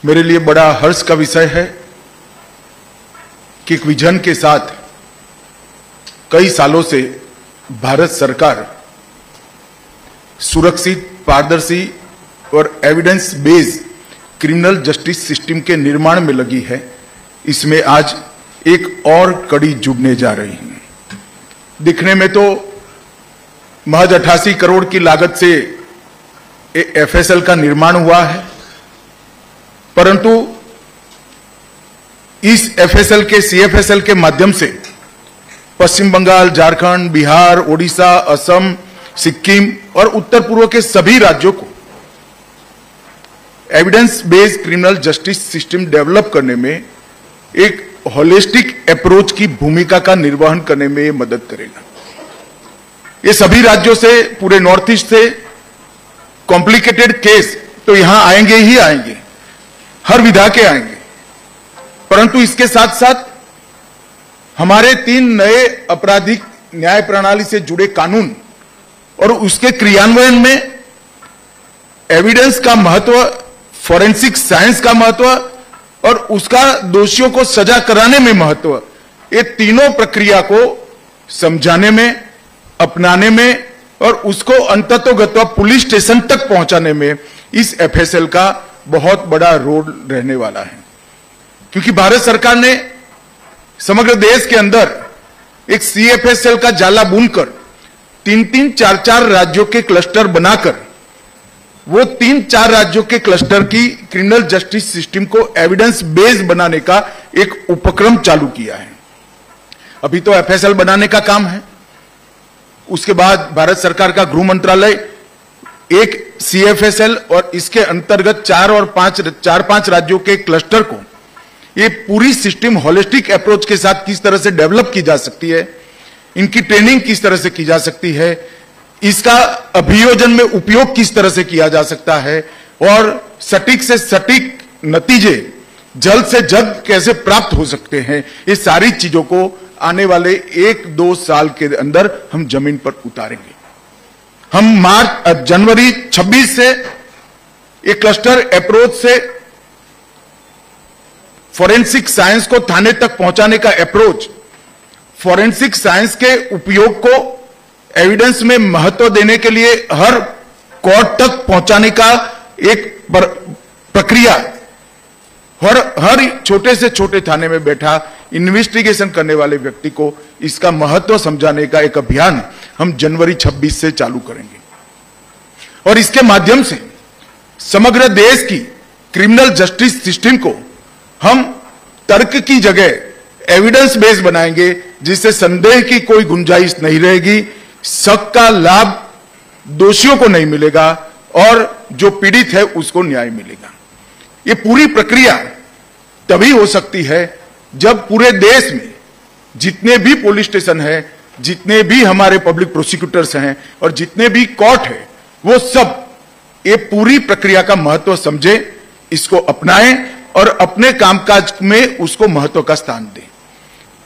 मेरे लिए बड़ा हर्ष का विषय है कि एक विजन के साथ कई सालों से भारत सरकार सुरक्षित, पारदर्शी और evidence based criminal justice system के निर्माण में लगी है। इसमें आज एक और कड़ी जुड़ने जा रही है। दिखने में तो महज 88 करोड़ की लागत से एफएसएल का निर्माण हुआ है, परंतु इस एफएसएल के सीएफएसएल के माध्यम से पश्चिम बंगाल, झारखंड, बिहार, ओडिशा, असम, सिक्किम और उत्तर पूर्व के सभी राज्यों को evidence based criminal justice system develop करने में एक होलिस्टिक अप्रोच की भूमिका का निर्वहन करने में मदद करेगा। ये सभी राज्यों से, पूरे नॉर्थ ईस्ट से कॉम्प्लिकेटेड केस तो यहां आएंगे ही आएंगे, हर विधा के आएंगे, परंतु इसके साथ साथ हमारे 3 नए आपराधिक न्याय प्रणाली से जुड़े कानून और उसके क्रियान्वयन में एविडेंस का महत्व, फॉरेंसिक साइंस का महत्व और उसका दोषियों को सजा कराने में महत्व, ये तीनों प्रक्रिया को समझाने में, अपनाने में और उसको अंततोगत्वा पुलिस स्टेशन तक पहुंचाने में इस एफएसएल का बहुत बड़ा रोल रहने वाला है। क्योंकि भारत सरकार ने समग्र देश के अंदर एक सीएफएसएल का जाला बुनकर 3-3, 4-4 राज्यों के क्लस्टर बनाकर वो 3-4 राज्यों के क्लस्टर की क्रिमिनल जस्टिस सिस्टम को एविडेंस बेस्ड बनाने का एक उपक्रम चालू किया है। अभी तो एफएसएल बनाने का काम है, उसके बाद भारत सरकार का गृह मंत्रालय एक सीएफएसएल और इसके अंतर्गत 4-5 राज्यों के क्लस्टर को ये पूरी सिस्टम होलिस्टिक अप्रोच के साथ किस तरह से डेवलप की जा सकती है, इनकी ट्रेनिंग किस तरह से की जा सकती है, इसका अभियोजन में उपयोग किस तरह से किया जा सकता है और सटीक से सटीक नतीजे जल्द से जल्द कैसे प्राप्त हो सकते हैं, ये सारी चीजों को आने वाले 1-2 साल के अंदर हम जमीन पर उतारेंगे। हम जनवरी 26 से एक क्लस्टर अप्रोच से फॉरेंसिक साइंस को थाने तक पहुंचाने का अप्रोच, फॉरेंसिक साइंस के उपयोग को एविडेंस में महत्व देने के लिए हर कोर्ट तक पहुंचाने का एक प्रक्रिया, हर छोटे से छोटे थाने में बैठा इन्वेस्टिगेशन करने वाले व्यक्ति को इसका महत्व समझाने का एक अभियान हम जनवरी 26 से चालू करेंगे। और इसके माध्यम से समग्र देश की क्रिमिनल जस्टिस सिस्टम को हम तर्क की जगह एविडेंस बेस्ड बनाएंगे, जिससे संदेह की कोई गुंजाइश नहीं रहेगी, शक का लाभ दोषियों को नहीं मिलेगा और जो पीड़ित है उसको न्याय मिलेगा। ये पूरी प्रक्रिया तभी हो सकती है जब पूरे देश में जितने भी पुलिस स्टेशन है, जितने भी हमारे पब्लिक प्रोसिक्यूटर्स हैं और जितने भी कोर्ट है, वो सब ये पूरी प्रक्रिया का महत्व समझे, इसको अपनाएं और अपने कामकाज में उसको महत्व का स्थान दें।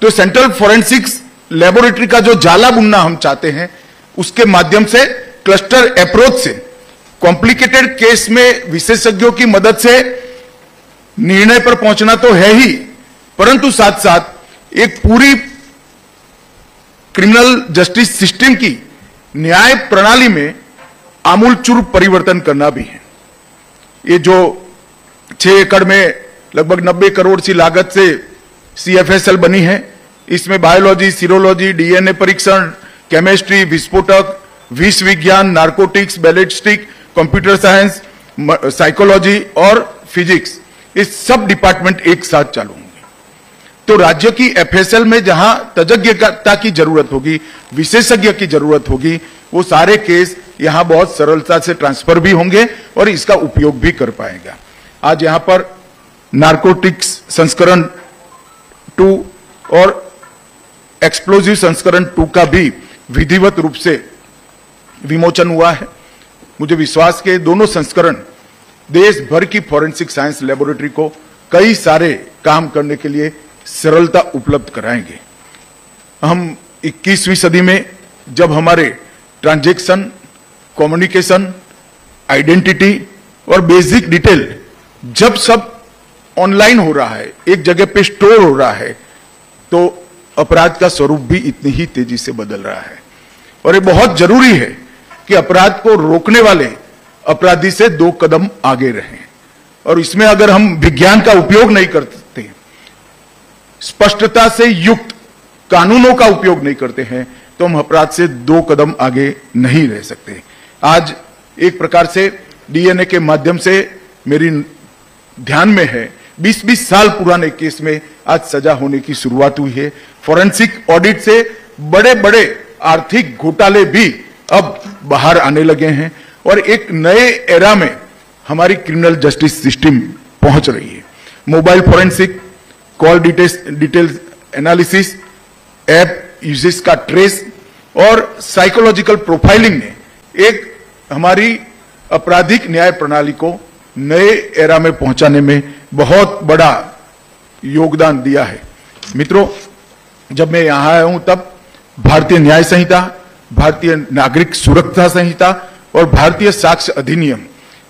तो सेंट्रल फॉरेंसिक्स लेबोरेटरी का जो जाला बुनना हम चाहते हैं, उसके माध्यम से क्लस्टर अप्रोच से कॉम्प्लिकेटेड केस में विशेषज्ञों की मदद से निर्णय पर पहुंचना तो है ही, परंतु साथ साथ एक पूरी क्रिमिनल जस्टिस सिस्टम की न्याय प्रणाली में आमूलचूल परिवर्तन करना भी है। ये जो 6 एकड़ में लगभग 90 करोड़ की लागत से सीएफएसएल बनी है, इसमें बायोलॉजी, सीरोलॉजी, डीएनए परीक्षण, केमिस्ट्री, विस्फोटक, विष विज्ञान, narcotics, ballistic, computer science, psychology और फिजिक्स, ये सब डिपार्टमेंट एक साथ चालू होंगे। तो राज्य की एफएसएल में जहां तज्ञता की जरूरत होगी, विशेषज्ञ की जरूरत होगी, वो सारे केस यहां बहुत सरलता से ट्रांसफर भी होंगे और इसका उपयोग भी कर पाएगा। आज यहां पर नार्कोटिक्स संस्करण 2 और एक्सप्लोजिव संस्करण 2 का भी विधिवत रूप से विमोचन हुआ है। मुझे विश्वास के दोनों संस्करण देश भर की फॉरेंसिक साइंस लेबोरेटरी को कई सारे काम करने के लिए सरलता उपलब्ध कराएंगे। हम 21वीं सदी में जब हमारे ट्रांजैक्शन, कम्युनिकेशन, आइडेंटिटी और बेसिक डिटेल जब सब ऑनलाइन हो रहा है, एक जगह पे स्टोर हो रहा है, तो अपराध का स्वरूप भी इतनी ही तेजी से बदल रहा है। और ये बहुत जरूरी है कि अपराध को रोकने वाले अपराधी से 2 कदम आगे रहें। और इसमें अगर हम विज्ञान का उपयोग नहीं करते, स्पष्टता से युक्त कानूनों का उपयोग नहीं करते हैं, तो हम अपराध से 2 कदम आगे नहीं रह सकते। आज एक प्रकार से डीएनए के माध्यम से मेरी ध्यान में है 20-20 साल पुराने केस में आज सजा होने की शुरुआत हुई है। फॉरेंसिक ऑडिट से बड़े बड़े आर्थिक घोटाले भी अब बाहर आने लगे हैं और एक नए एरा में हमारी क्रिमिनल जस्टिस सिस्टम पहुंच रही है। Mobile forensic, call details analysis, app uses का ट्रेस और साइकोलॉजिकल प्रोफाइलिंग ने एक हमारी आपराधिक न्याय प्रणाली को नए एरा में पहुंचाने में बहुत बड़ा योगदान दिया है। मित्रों, जब मैं यहां आया हूं तब भारतीय न्याय संहिता, भारतीय नागरिक सुरक्षा संहिता और भारतीय साक्ष्य अधिनियम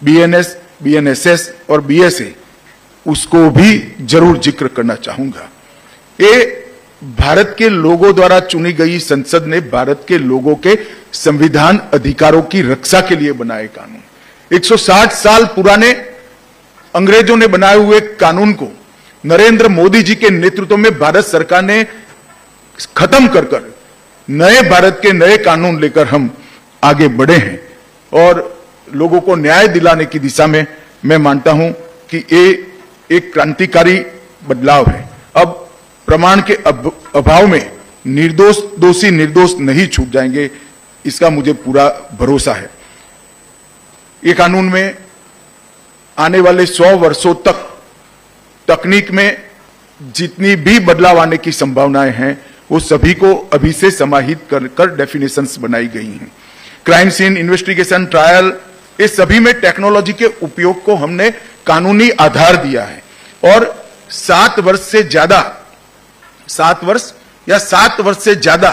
बीएनएस, बीएनएसएस और बीएसए उसको भी जरूर जिक्र करना चाहूंगा। ये भारत के लोगों द्वारा चुनी गई संसद ने भारत के लोगों के संविधान अधिकारों की रक्षा के लिए बनाए कानून। 160 साल पुराने अंग्रेजों ने बनाए हुए कानून को नरेंद्र मोदी जी के नेतृत्व में भारत सरकार ने खत्म कर नए भारत के नए कानून लेकर हम आगे बढ़े हैं और लोगों को न्याय दिलाने की दिशा में मैं मानता हूं कि ये एक क्रांतिकारी बदलाव है। अब प्रमाण के अभाव में दोषी निर्दोष नहीं छूट जाएंगे, इसका मुझे पूरा भरोसा है। ये कानून में आने वाले 100 वर्षों तक तकनीक में जितनी भी बदलाव आने की संभावनाएं हैं वो सभी को अभी से समाहित कर डेफिनेशंस बनाई गई हैं। क्राइम सीन इन्वेस्टिगेशन, ट्रायल, ये सभी में टेक्नोलॉजी के उपयोग को हमने कानूनी आधार दिया है और 7 वर्ष से ज्यादा 7 वर्ष से ज्यादा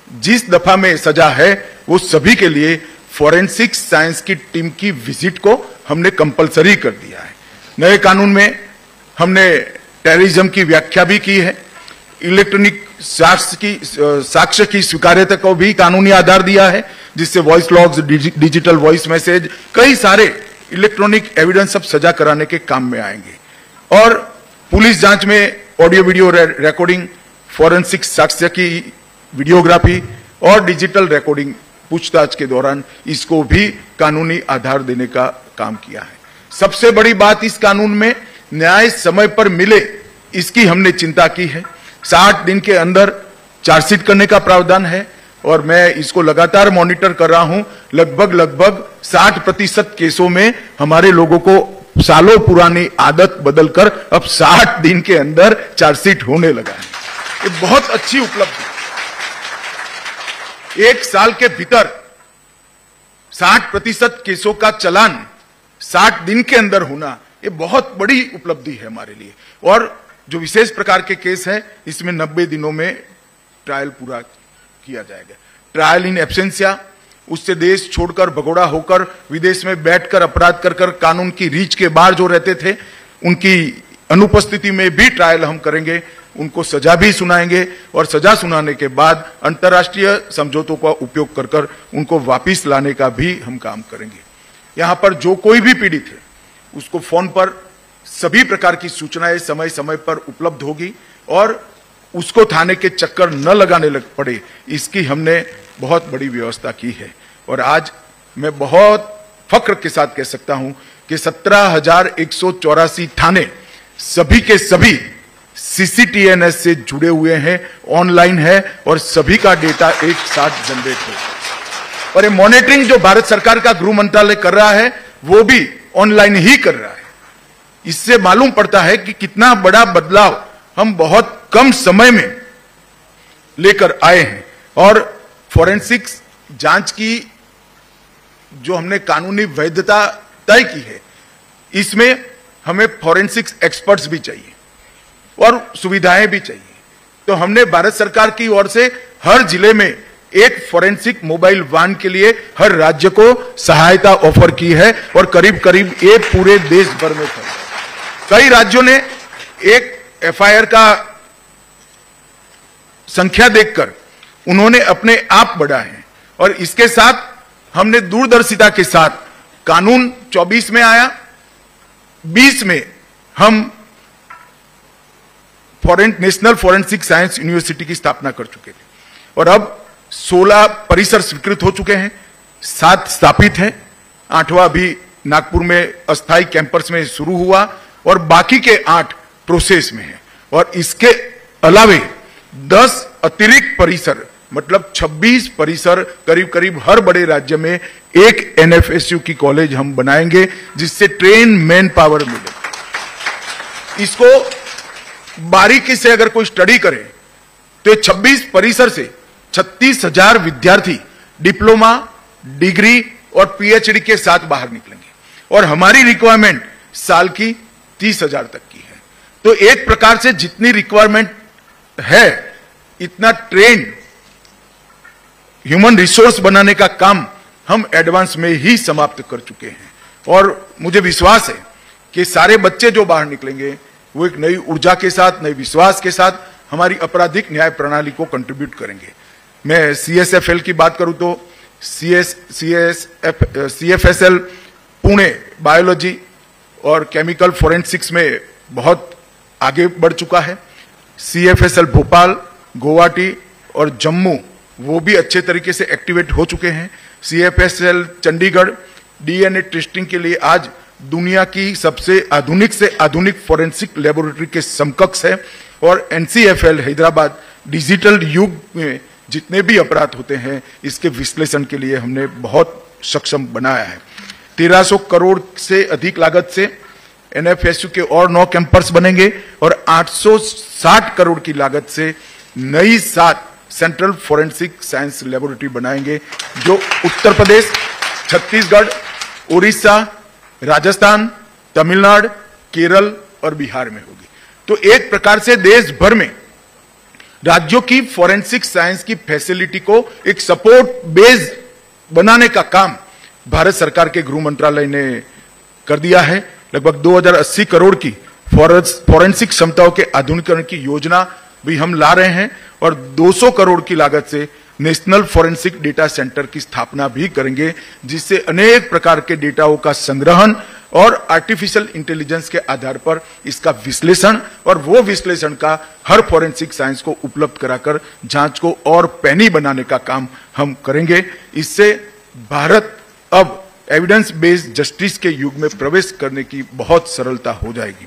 जिस दफा में सजा है वो सभी के लिए फॉरेंसिक साइंस की टीम की विजिट को हमने कंपलसरी कर दिया है। नए कानून में हमने टेररिज्म की व्याख्या भी की है, इलेक्ट्रॉनिक साक्ष्य की स्वीकार्यता को भी कानूनी आधार दिया है, जिससे voice logs, digital voice message, कई सारे इलेक्ट्रॉनिक एविडेंस सब सजा कराने के काम में आएंगे। और पुलिस जांच में ऑडियो वीडियो रिकॉर्डिंग, फॉरेंसिक साक्ष्य की वीडियोग्राफी और डिजिटल रिकॉर्डिंग पूछताछ के दौरान इसको भी कानूनी आधार देने का काम किया है। सबसे बड़ी बात इस कानून में न्याय समय पर मिले, इसकी हमने चिंता की है। 60 दिन के अंदर चार्जशीट करने का प्रावधान है और मैं इसको लगातार मॉनिटर कर रहा हूं। लगभग 60% केसों में हमारे लोगों को सालों पुरानी आदत बदलकर अब 60 दिन के अंदर चार्जशीट होने लगा है। ये बहुत अच्छी उपलब्धि। 1 साल के भीतर 60% केसों का चालान 60 दिन के अंदर होना, ये बहुत बड़ी उपलब्धि है हमारे लिए। और जो विशेष प्रकार के केस है इसमें 90 दिनों में ट्रायल पूरा किया जाएगा। ट्रायल इन एब्सेंसिया, उससे देश छोड़कर भगोड़ा होकर विदेश में बैठकर अपराध कर कानून की रीच के बाहर जो रहते थे, उनकी अनुपस्थिति में भी ट्रायल हम करेंगे, उनको सजा भी सुनाएंगे और सजा सुनाने के बाद अंतर्राष्ट्रीय समझौतों का उपयोग कर उनको वापिस लाने का भी हम काम करेंगे। यहां पर जो कोई भी पीड़ित है उसको फोन पर सभी प्रकार की सूचनाएं समय समय पर उपलब्ध होगी और उसको थाने के चक्कर न लगाने लग पड़े, इसकी हमने बहुत बड़ी व्यवस्था की है। और आज मैं बहुत फक्र के साथ कह सकता हूं कि 17,184 थाने सभी के सभी सीसीटीएनएस से जुड़े हुए हैं, ऑनलाइन है और सभी का डेटा एक साथ जनरेट हो। और ये मॉनिटरिंग जो भारत सरकार का गृह मंत्रालय कर रहा है वो भी ऑनलाइन ही कर रहा है। इससे मालूम पड़ता है कि कितना बड़ा बदलाव हम बहुत कम समय में लेकर आए हैं। और फॉरेंसिक्स जांच की जो हमने कानूनी वैधता तय की है, इसमें हमें फॉरेंसिक्स एक्सपर्ट्स भी चाहिए और सुविधाएं भी चाहिए। तो हमने भारत सरकार की ओर से हर जिले में एक फॉरेंसिक मोबाइल वाहन के लिए हर राज्य को सहायता ऑफर की है और करीब करीब ये पूरे देश भर में कई राज्यों ने एक एफआईआर का संख्या देखकर उन्होंने अपने आप बढ़ाए हैं, और इसके साथ हमने दूरदर्शिता के साथ कानून 24 में आया, 20 में हम नेशनल फॉरेंसिक साइंस यूनिवर्सिटी की स्थापना कर चुके थे, और अब 16 परिसर स्वीकृत हो चुके हैं, 7 स्थापित हैं, 8वां भी नागपुर में अस्थायी कैंपस में शुरू हुआ, और बाकी के 8 प्रोसेस में हैं। और इसके अलावे 10 अतिरिक्त परिसर, मतलब 26 परिसर करीब करीब हर बड़े राज्य में एक एनएफएसयू की कॉलेज हम बनाएंगे, जिससे ट्रेन मैन पावर मिले। इसको बारीकी से अगर कोई स्टडी करे तो 26 परिसर से 36,000 विद्यार्थी डिप्लोमा, डिग्री और पीएचडी के साथ बाहर निकलेंगे, और हमारी रिक्वायरमेंट साल की 30,000 तक की है। तो एक प्रकार से जितनी रिक्वायरमेंट है इतना ट्रेन ह्यूमन रिसोर्स बनाने का काम हम एडवांस में ही समाप्त कर चुके हैं, और मुझे विश्वास है कि सारे बच्चे जो बाहर निकलेंगे वो एक नई ऊर्जा के साथ, नए विश्वास के साथ हमारी आपराधिक न्याय प्रणाली को कंट्रीब्यूट करेंगे। मैं सीएसएफएल की बात करूं तो सीएफएसएल पुणे बायोलॉजी और केमिकल फोरेंसिक्स में बहुत आगे बढ़ चुका है। सीएफएसएल भोपाल, गुवाहाटी और जम्मू वो भी अच्छे तरीके से एक्टिवेट हो चुके हैं। सीएफएसएल चंडीगढ़ डीएनए टेस्टिंग के लिए आज दुनिया की सबसे आधुनिक से आधुनिक फोरेंसिक लेबोरेटरी के समकक्ष है, और एनसीएफएल हैदराबाद डिजिटल युग में जितने भी अपराध होते हैं इसके विश्लेषण के लिए हमने बहुत सक्षम बनाया है। 1300 करोड़ से अधिक लागत से एनएफएसयू के और 9 कैंपस बनेंगे, और 860 करोड़ की लागत से नई 7 सेंट्रल फोरेंसिक साइंस लेबोरेटरी बनाएंगे, जो उत्तर प्रदेश, छत्तीसगढ़, उड़ीसा, राजस्थान, तमिलनाडु, केरल और बिहार में होगी। तो एक प्रकार से देश भर में राज्यों की फोरेंसिक साइंस की फैसिलिटी को एक सपोर्ट बेस बनाने का काम भारत सरकार के गृह मंत्रालय ने कर दिया है। लगभग 2080 करोड़ की फोरेंसिक क्षमताओं के आधुनिकीकरण की योजना भी हम ला रहे हैं, और 200 करोड़ की लागत से नेशनल फोरेंसिक डेटा सेंटर की स्थापना भी करेंगे, जिससे अनेक प्रकार के डेटाओं का संग्रहण और आर्टिफिशियल इंटेलिजेंस के आधार पर इसका विश्लेषण, और वो विश्लेषण का हर फोरेंसिक साइंस को उपलब्ध कराकर जांच को और पैनी बनाने का काम हम करेंगे। इससे भारत अब एविडेंस बेस्ड जस्टिस के युग में प्रवेश करने की बहुत सरलता हो जाएगी।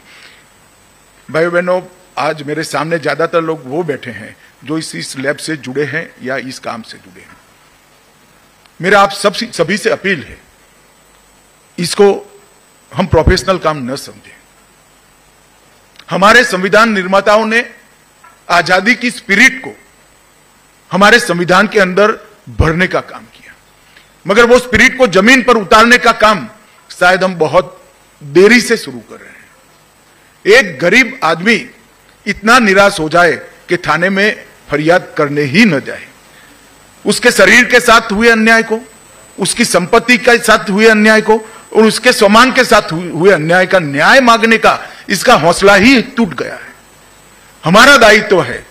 भाइयों बहनों, आज मेरे सामने ज्यादातर लोग वो बैठे हैं जो इस लैब से जुड़े हैं या इस काम से जुड़े हैं। मेरा आप सभी से अपील है, इसको हम प्रोफेशनल काम न समझें। हमारे संविधान निर्माताओं ने आजादी की स्पिरिट को हमारे संविधान के अंदर भरने का काम किया, मगर वो स्पिरिट को जमीन पर उतारने का काम शायद हम बहुत देरी से शुरू कर रहे हैं। एक गरीब आदमी इतना निराश हो जाए कि थाने में फरियाद करने ही न जाए। उसके शरीर के साथ हुए अन्याय को, उसकी संपत्ति के साथ हुए अन्याय को और उसके सम्मान के साथ हुए अन्याय का न्याय मांगने का इसका हौसला ही टूट गया है। हमारा दायित्व है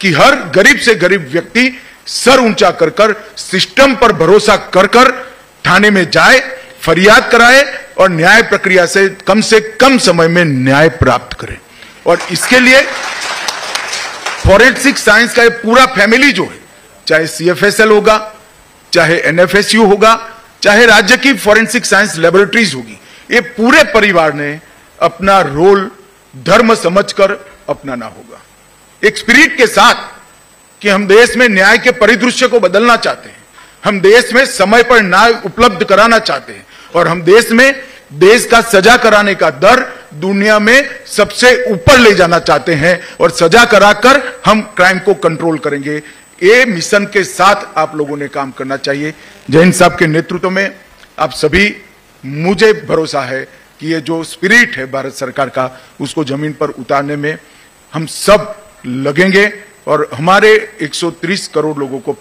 कि हर गरीब से गरीब व्यक्ति सर ऊंचा कर कर सिस्टम पर भरोसा कर कर थाने में जाए, फरियाद कराए और न्याय प्रक्रिया से कम समय में न्याय प्राप्त करे। और इसके लिए फोरेंसिक साइंस का ये पूरा फैमिली जो है, चाहे सीएफएसएल होगा, चाहे एनएफएसयू होगा, चाहे राज्य की फोरेंसिक साइंस लेबोरेटरीज होगी, ये पूरे परिवार ने अपना रोल धर्म समझकर अपनाना होगा, एक स्पिरिट के साथ कि हम देश में न्याय के परिदृश्य को बदलना चाहते हैं, हम देश में समय पर न्याय उपलब्ध कराना चाहते हैं और हम देश में देश का सजा कराने का दर दुनिया में सबसे ऊपर ले जाना चाहते हैं और सजा कराकर हम क्राइम को कंट्रोल करेंगे। ये मिशन के साथ आप लोगों ने काम करना चाहिए। जैन साहब के नेतृत्व में आप सभी, मुझे भरोसा है कि ये जो स्पिरिट है भारत सरकार का, उसको जमीन पर उतारने में हम सब लगेंगे और हमारे 130 करोड़ लोगों को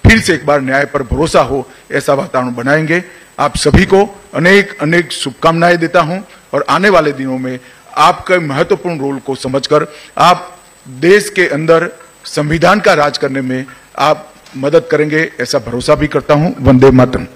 फिर से एक बार न्याय पर भरोसा हो, ऐसा वातावरण बनाएंगे। आप सभी को अनेक अनेक शुभकामनाएं देता हूं और आने वाले दिनों में आपके महत्वपूर्ण रोल को समझकर आप देश के अंदर संविधान का राज करने में आप मदद करेंगे, ऐसा भरोसा भी करता हूं। वंदे मातरम।